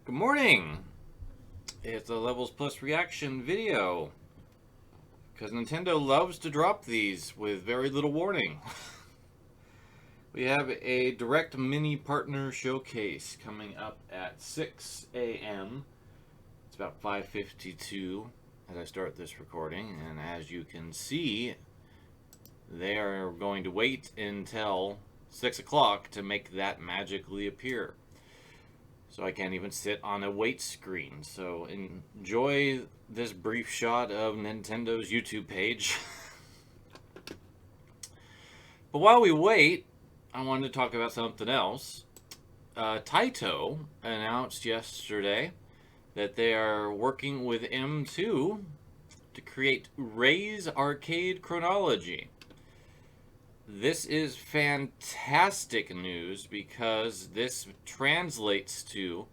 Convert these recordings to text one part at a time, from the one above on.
Good morning! It's a Levels Plus reaction video. Because Nintendo loves to drop these with very little warning. We have a direct mini partner showcase coming up at 6 a.m. It's about 5:52 as I start this recording, and as you can see, they are going to wait until 6 o'clock to make that magically appear. So I can't even sit on a wait screen. So enjoy this brief shot of Nintendo's YouTube page. But while we wait, I wanted to talk about something else. Taito announced yesterday that they are working with M2 to create Ray's Arcade Chronology. This is fantastic news because this translates to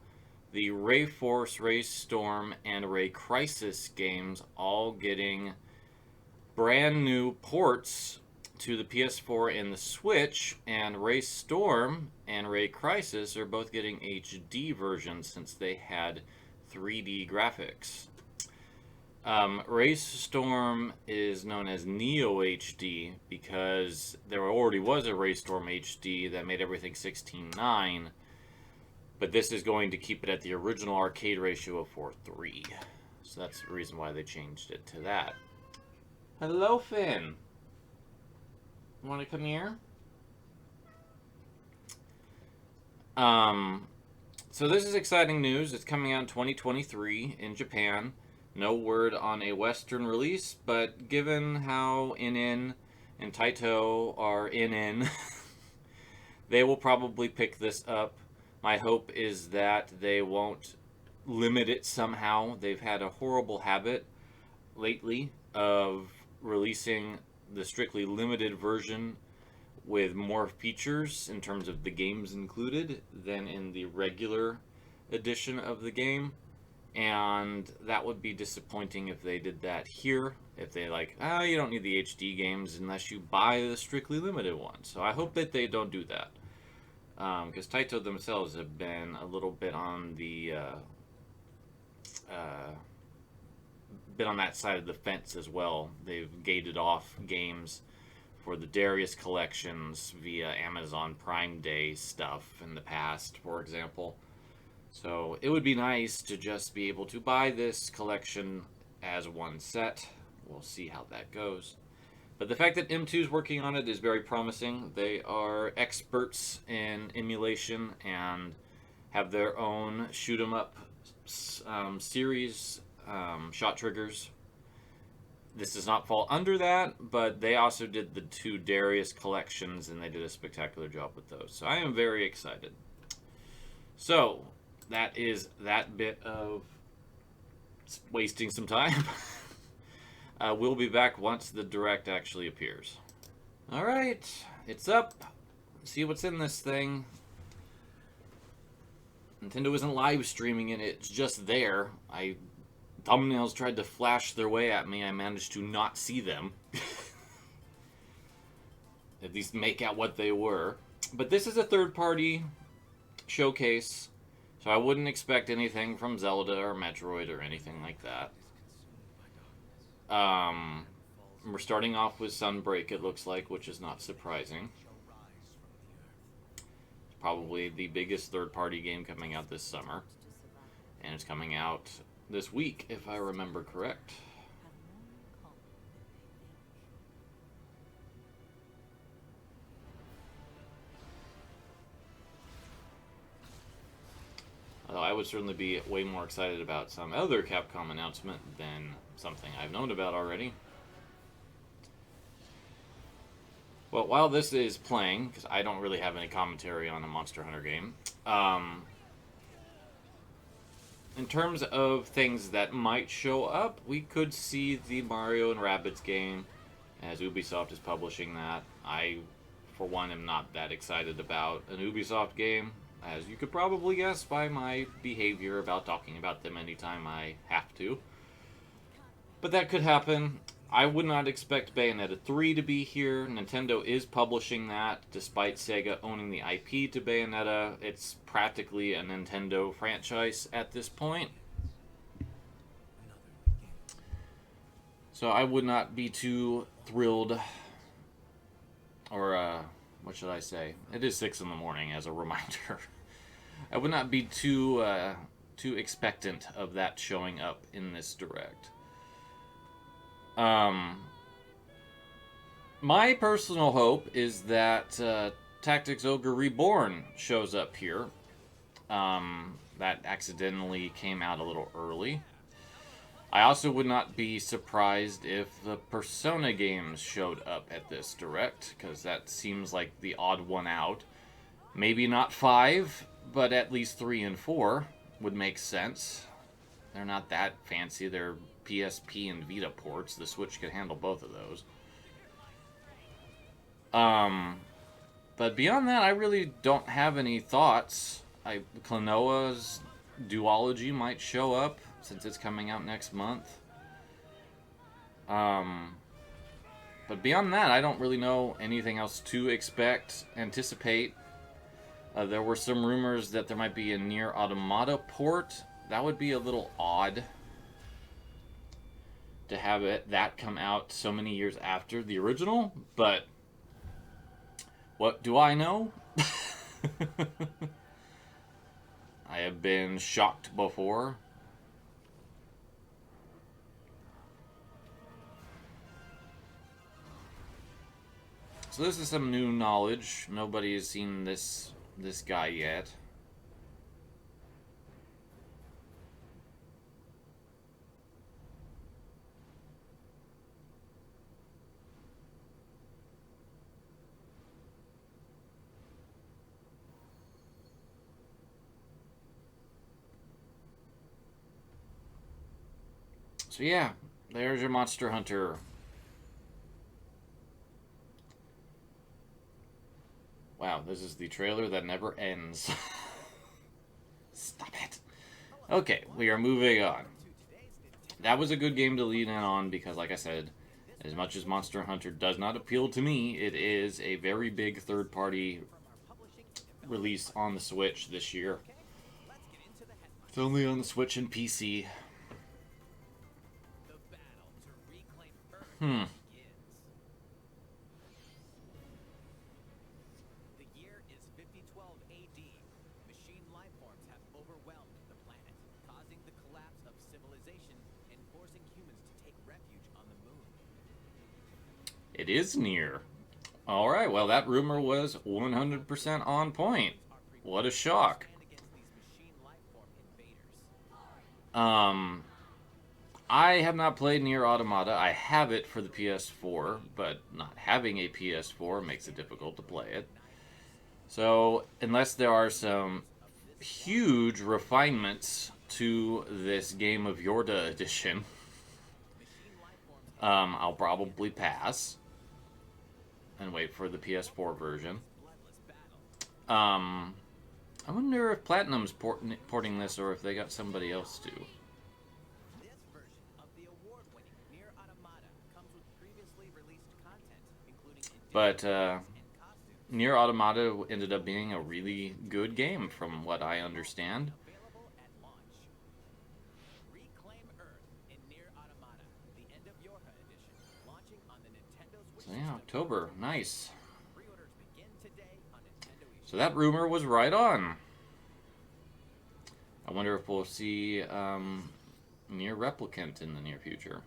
the Ray Force, Ray Storm, and Ray Crisis games all getting brand new ports to the PS4 and the Switch, and Ray Storm and Ray Crisis are both getting HD versions since they had 3D graphics. Ray Storm is known as Neo HD because there already was a Ray Storm HD that made everything 16:9, but this is going to keep it at the original arcade ratio of 4:3. So that's the reason why they changed it to that. Hello, Finn. Want to come here? So this is exciting news. It's coming out in 2023 in Japan. No word on a Western release, but given how NN and Taito are NN, they will probably pick this up. My hope is that they won't limit it somehow. They've had a horrible habit lately of releasing the strictly limited version with more features in terms of the games included than in the regular edition of the game. And that would be disappointing if they did that here. If they you don't need the HD games unless you buy the strictly limited one. So I hope that they don't do that. Because Taito themselves have been a little bit on the been on that side of the fence as well. They've gated off games for the Darius collections via Amazon Prime Day stuff in the past, for example. So it would be nice to just be able to buy this collection as one set. We'll see how that goes. But the fact that M2 is working on it is very promising. They are experts in emulation and have their own shoot 'em up series, shot triggers. This does not fall under that, but they also did the two Darius collections and they did a spectacular job with those. So I am very excited. So that is that bit of wasting some time. We'll be back once the direct actually appears. Alright, it's up. See what's in this thing. Nintendo isn't live streaming it, it's just there. Thumbnails tried to flash their way at me, I managed to not see them. At least make out what they were. But this is a third-party showcase, so I wouldn't expect anything from Zelda or Metroid or anything like that. We're starting off with Sunbreak, it looks like, which is not surprising. It's probably the biggest third-party game coming out this summer. And it's coming out this week, if I remember correct. Although I would certainly be way more excited about some other Capcom announcement than something I've known about already. Well, while this is playing, because I don't really have any commentary on a Monster Hunter game, in terms of things that might show up, we could see the Mario and Rabbids game, as Ubisoft is publishing that. I, for one, am not that excited about an Ubisoft game, as you could probably guess by my behavior about talking about them anytime I have to. But that could happen. I would not expect Bayonetta 3 to be here. Nintendo is publishing that, despite Sega owning the IP to Bayonetta. It's practically a Nintendo franchise at this point. So I would not be too thrilled, or what should I say? It is 6 in the morning, as a reminder. I would not be too expectant of that showing up in this direct. My personal hope is that Tactics Ogre Reborn shows up here. That accidentally came out a little early. I also would not be surprised if the Persona games showed up at this direct, because that seems like the odd one out. Maybe not 5, but at least 3 and 4 would make sense. They're not that fancy. They're PSP and Vita ports. The Switch could handle both of those. But beyond that, I really don't have any thoughts. Klonoa's duology might show up, since it's coming out next month. But beyond that, I don't really know anything else to anticipate. There were some rumors that there might be a NieR Automata port. That would be a little odd to have that come out so many years after the original, but what do I know? I have been shocked before. So this is some new knowledge. Nobody has seen this guy yet. So yeah, there's your Monster Hunter. Wow, this is the trailer that never ends. Stop it. Okay, we are moving on. That was a good game to lead in on because, like I said, as much as Monster Hunter does not appeal to me, it is a very big third-party release on the Switch this year. It's only on the Switch and PC. It is NieR. Alright, well that rumor was 100% on point. What a shock. I have not played NieR Automata. I have it for the PS4, but not having a PS4 makes it difficult to play it. So, unless there are some huge refinements to this Game of Yorda edition, I'll probably pass and wait for the PS4 version. I wonder if Platinum's porting this or if they got somebody else to. But NieR Automata ended up being a really good game from what I understand. So yeah, October. Nice. So that rumor was right on. I wonder if we'll see NieR Replicant in the near future.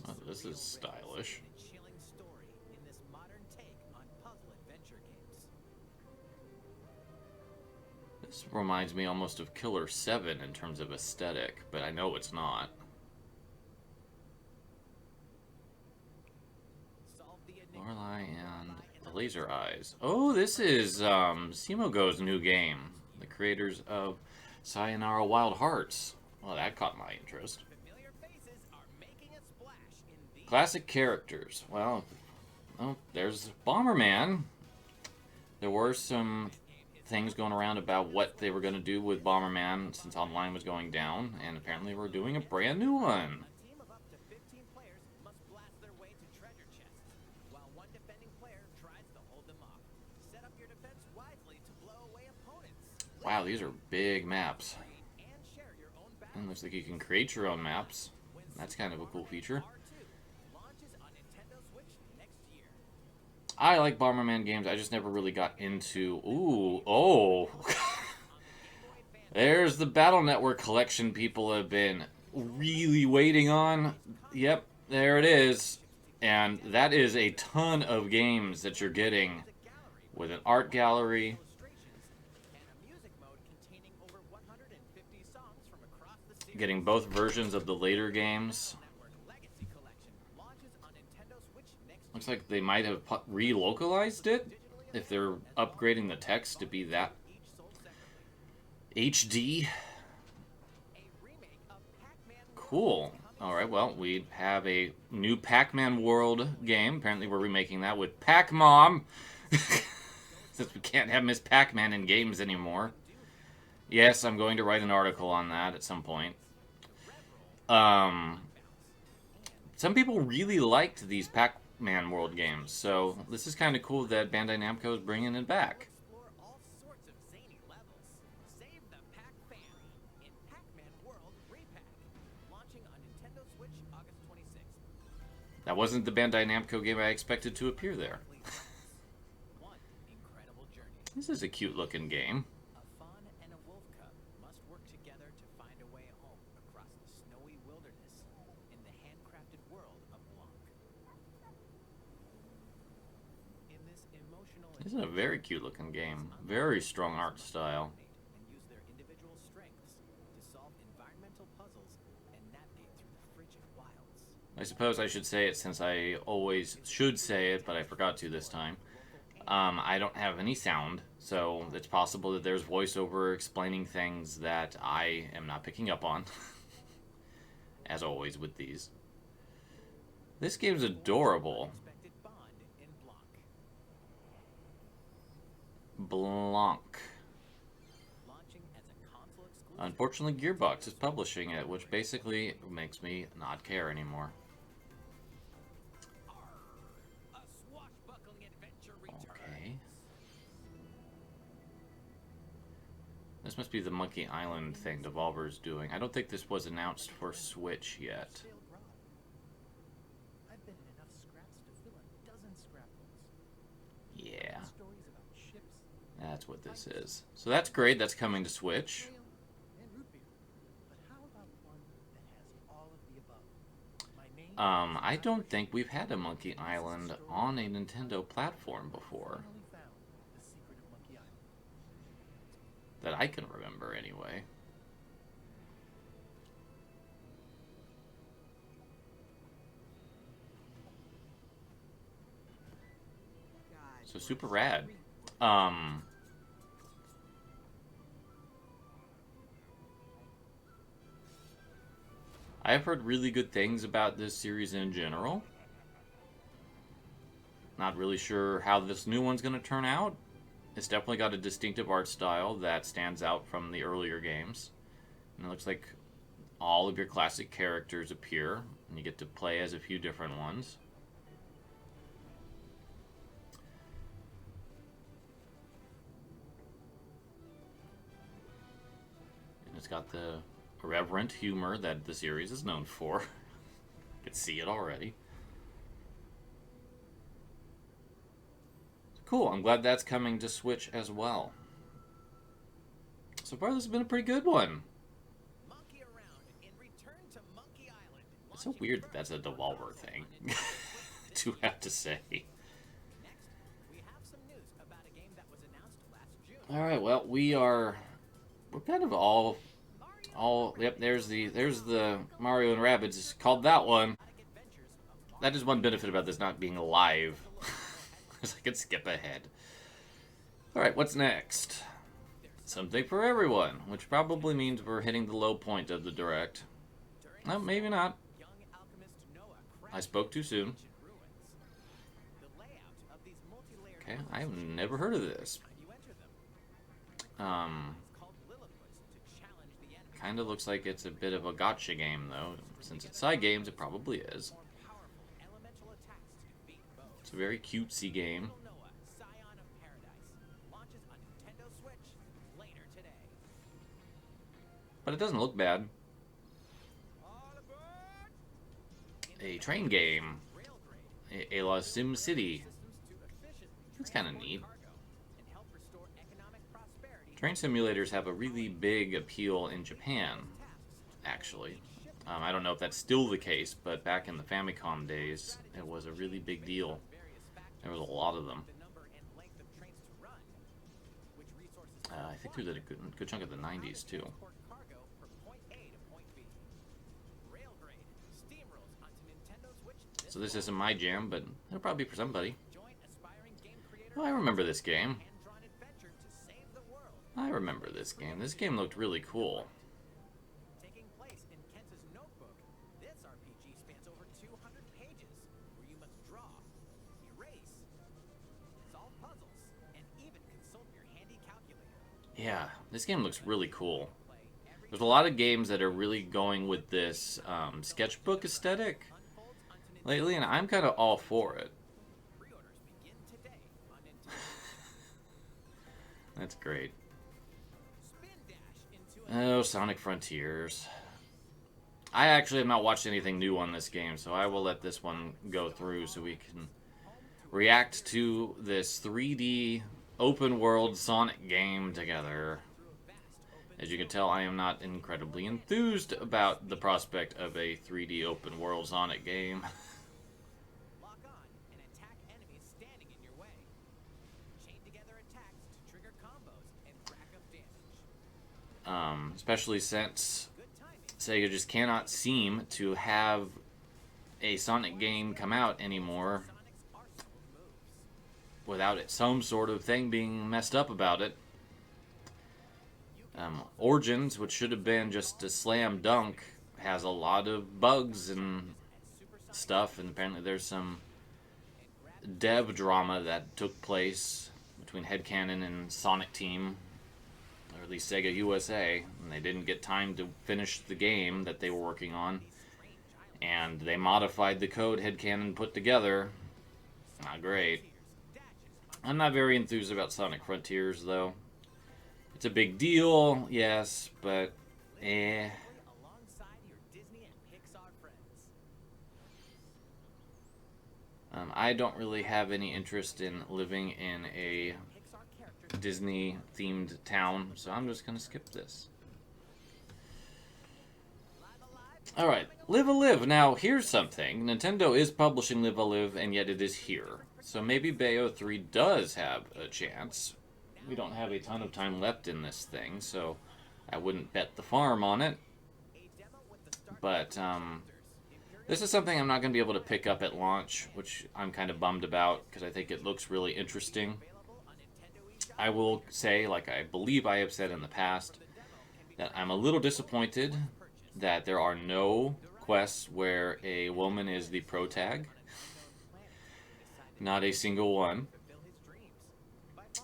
Oh, this is stylish. This reminds me almost of Killer 7 in terms of aesthetic, but I know it's not. Lorelei and the Laser Eyes. Oh, this is Simogo's new game. The creators of Sayonara Wild Hearts. Well, that caught my interest. Classic characters. Well, oh, there's Bomberman. There were some things going around about what they were going to do with Bomberman since online was going down, and apparently we're doing a brand new one. Wow, these are big maps. And looks like you can create your own maps. That's kind of a cool feature. I like Bomberman games. I just never really got into... Ooh, oh. There's the Battle Network collection people have been really waiting on. Yep, there it is. And that is a ton of games that you're getting with an art gallery. Getting both versions of the later games. Looks like they might have relocalized it if they're upgrading the text to be that HD. Cool. Alright, well, we have a new Pac-Man World game. Apparently we're remaking that with Pac-Mom. Since we can't have Miss Pac-Man in games anymore. Yes, I'm going to write an article on that at some point. Some people really liked these Pac-Man World games, so this is kind of cool that Bandai Namco is bringing it back. That wasn't the Bandai Namco game I expected to appear there. This is a cute looking game. This is a very cute looking game. Very strong art style. I suppose I should say it since I always should say it, but I forgot to this time. I don't have any sound, so it's possible that there's voiceover explaining things that I am not picking up on. As always with these. This game's adorable. Blanc. Unfortunately, Gearbox is publishing it, which basically makes me not care anymore. Okay. This must be the Monkey Island thing Devolver's doing. I don't think this was announced for Switch yet. Yeah. That's what this is. So that's great. That's coming to Switch. I don't think we've had a Monkey Island on a Nintendo platform before. That I can remember, anyway. So super rad. I've heard really good things about this series in general. Not really sure how this new one's going to turn out. It's definitely got a distinctive art style that stands out from the earlier games. And it looks like all of your classic characters appear, and you get to play as a few different ones. And it's got the irreverent humor that the series is known for. I can see it already. Cool, I'm glad that's coming to Switch as well. So far, this has been a pretty good one. It's so weird that that's a Devolver thing, to have to say. Alright, well, we're kind of all, yep, there's the Mario and Rabbids. It's called that one. That is one benefit about this not being live. Because I could skip ahead. Alright, what's next? Something for everyone, which probably means we're hitting the low point of the direct. No, maybe not. I spoke too soon. Okay, I've never heard of this. Kind of looks like it's a bit of a gotcha game, though. Since it's side games, it probably is. It's a very cutesy game. But it doesn't look bad. A train game. A la Sim City. That's kind of neat. Train simulators have a really big appeal in Japan, actually. I don't know if that's still the case, but back in the Famicom days, it was a really big deal. There was a lot of them. I think through the good chunk of the 90s, too. So this isn't my jam, but it'll probably be for somebody. Oh, I remember this game. I remember this game. This game looked really cool. Taking place in Kenta's notebook, this RPG spans over 200 pages, where you must draw, erase, solve puzzles, and even consult your handy calculator. Yeah, this game looks really cool. There's a lot of games that are really going with this sketchbook aesthetic lately, and I'm kind of all for it. That's great. Oh, Sonic Frontiers. I actually have not watched anything new on this game, so I will let this one go through so we can react to this 3D open world Sonic game together. As you can tell, I am not incredibly enthused about the prospect of a 3D open world Sonic game. Especially since Sega just cannot seem to have a Sonic game come out anymore without it, some sort of thing being messed up about it. Origins, which should have been just a slam dunk, has a lot of bugs and stuff, and apparently there's some dev drama that took place between Headcanon and Sonic Team, or at least Sega USA, and they didn't get time to finish the game that they were working on, and they modified the code Headcanon put together. Not great. I'm not very enthused about Sonic Frontiers, though. It's a big deal, yes, but I don't really have any interest in living in a Disney-themed town, so I'm just going to skip this. Alright, Live a Live. Now, here's something. Nintendo is publishing Live a Live, and yet it is here. So maybe Bayo 3 does have a chance. We don't have a ton of time left in this thing, so I wouldn't bet the farm on it. But, this is something I'm not going to be able to pick up at launch, which I'm kind of bummed about, because I think it looks really interesting. I will say, like I believe I have said in the past, that I'm a little disappointed that there are no quests where a woman is the protag. Not a single one.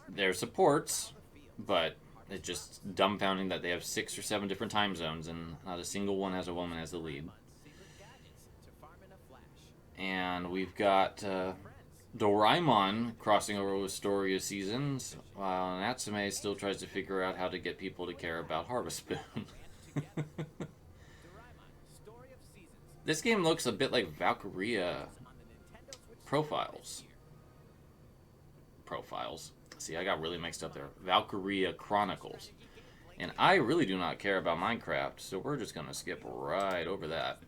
There's supports, but it's just dumbfounding that they have 6 or 7 different time zones and not a single one has a woman as the lead. And we've got Doraemon crossing over with Story of Seasons, while Natsume still tries to figure out how to get people to care about Harvest Moon. This game looks a bit like Valkyria Profiles. See, I got really mixed up there. Valkyria Chronicles. And I really do not care about Minecraft, so we're just going to skip right over that.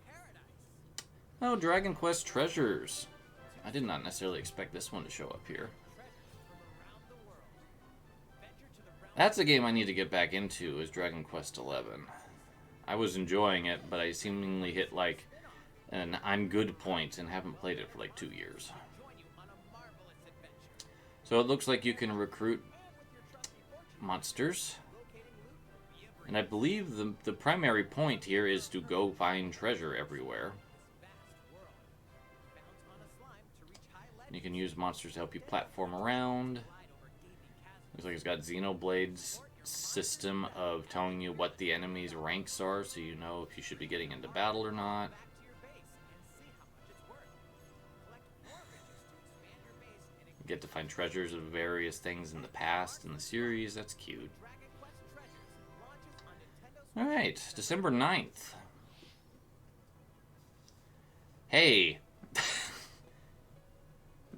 Oh, Dragon Quest Treasures. I did not necessarily expect this one to show up here. That's a game I need to get back into, is Dragon Quest XI. I was enjoying it, but I seemingly hit like an I'm good point and haven't played it for like 2 years. So it looks like you can recruit monsters And I believe the primary point here is to go find treasure everywhere. You can use monsters to help you platform around. Looks like it's got Xenoblade's system of telling you what the enemy's ranks are, so you know if you should be getting into battle or not. You get to find treasures of various things in the past in the series. That's cute. Alright, December 9th. Hey!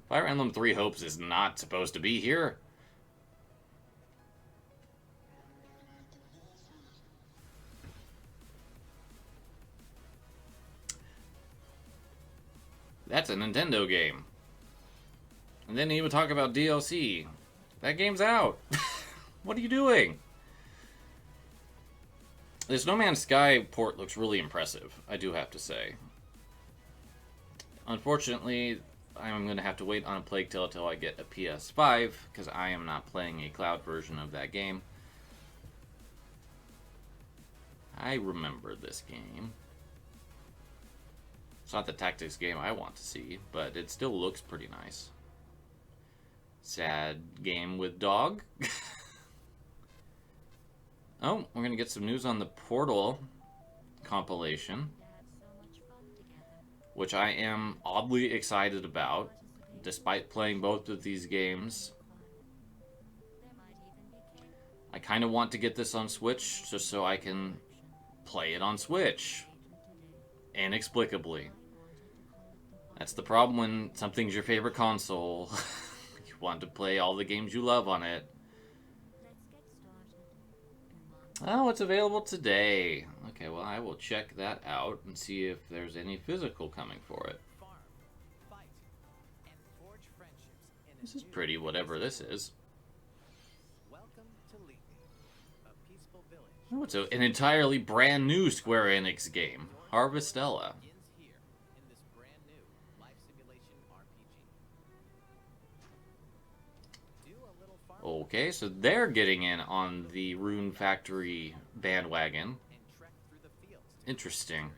Fire Emblem Three Hopes is not supposed to be here. That's a Nintendo game. And then even talk about DLC. That game's out. What are you doing? This No Man's Sky port looks really impressive, I do have to say. Unfortunately, I'm going to have to wait on a Plague Tale until I get a PS5, because I am not playing a cloud version of that game. I remember this game. It's not the tactics game I want to see, but it still looks pretty nice. Sad game with dog. Oh, we're going to get some news on the Portal compilation, which I am oddly excited about, despite playing both of these games. I kind of want to get this on Switch, just so I can play it on Switch. Inexplicably. That's the problem when something's your favorite console. You want to play all the games you love on it. Oh, it's available today. Okay, well, I will check that out and see if there's any physical coming for it. This is pretty, whatever this is. Oh, it's an entirely brand new Square Enix game, Harvestella. Okay, so they're getting in on the Rune Factory bandwagon. Interesting.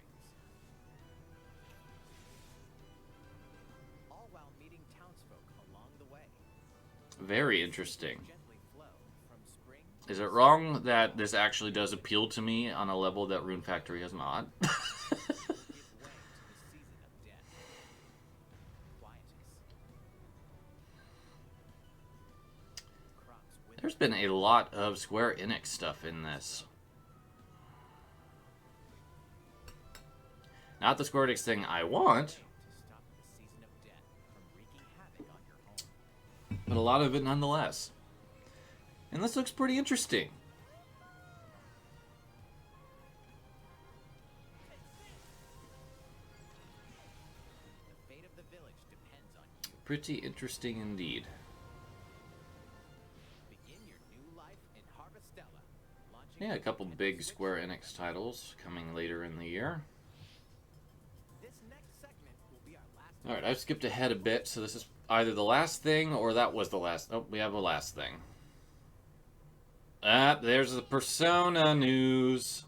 Very interesting. Is it wrong that this actually does appeal to me on a level that Rune Factory has not? There's been a lot of Square Enix stuff in this. Not the Square Enix thing I want, but a lot of it nonetheless. And this looks pretty interesting. Pretty interesting indeed. Yeah, a couple big Square Enix titles coming later in the year. Alright, I've skipped ahead a bit, so this is either the last thing or that was the last. Oh, we have a last thing. There's the Persona news.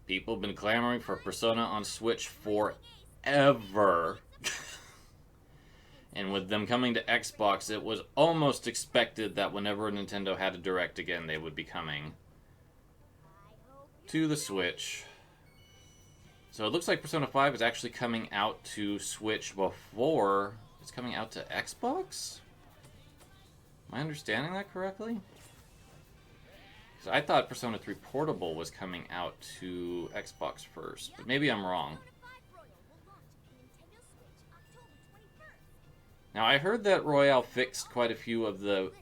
People have been clamoring for Persona on Switch forever. And with them coming to Xbox, it was almost expected that whenever Nintendo had a Direct again, they would be coming to the Switch. So it looks like Persona 5 is actually coming out to Switch before it's coming out to Xbox? Am I understanding that correctly? Because I thought Persona 3 Portable was coming out to Xbox first, but maybe I'm wrong. Now, I heard that Royale fixed quite a few of the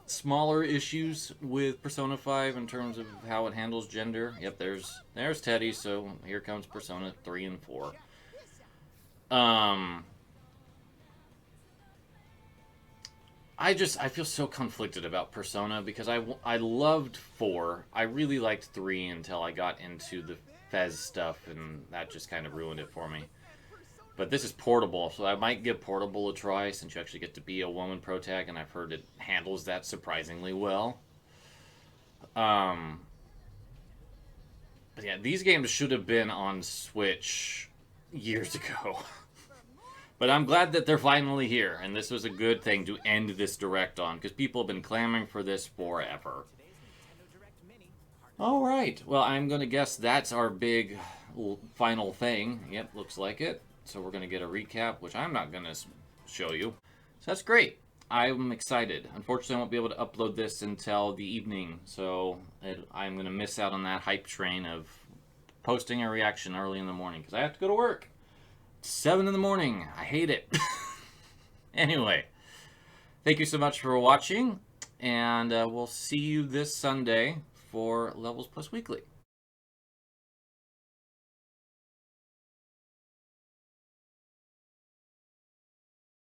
smaller issues with Persona 5 in terms of how it handles gender. Yep, there's Teddy, so here comes Persona 3 and 4. I feel so conflicted about Persona because I loved 4. I really liked 3 until I got into the Fez stuff, and that just kind of ruined it for me. But this is portable, so I might give portable a try since you actually get to be a woman pro tag, and I've heard it handles that surprisingly well. But yeah, these games should have been on Switch years ago. But I'm glad that they're finally here, and this was a good thing to end this direct on, because people have been clamoring for this forever. Alright, well, I'm going to guess that's our big final thing. Yep, looks like it. So we're going to get a recap, which I'm not going to show you. So that's great. I'm excited. Unfortunately, I won't be able to upload this until the evening, so I'm going to miss out on that hype train of posting a reaction early in the morning, because I have to go to work. 7 in the morning. I hate it. Anyway, thank you so much for watching, and we'll see you this Sunday for Levels Plus Weekly.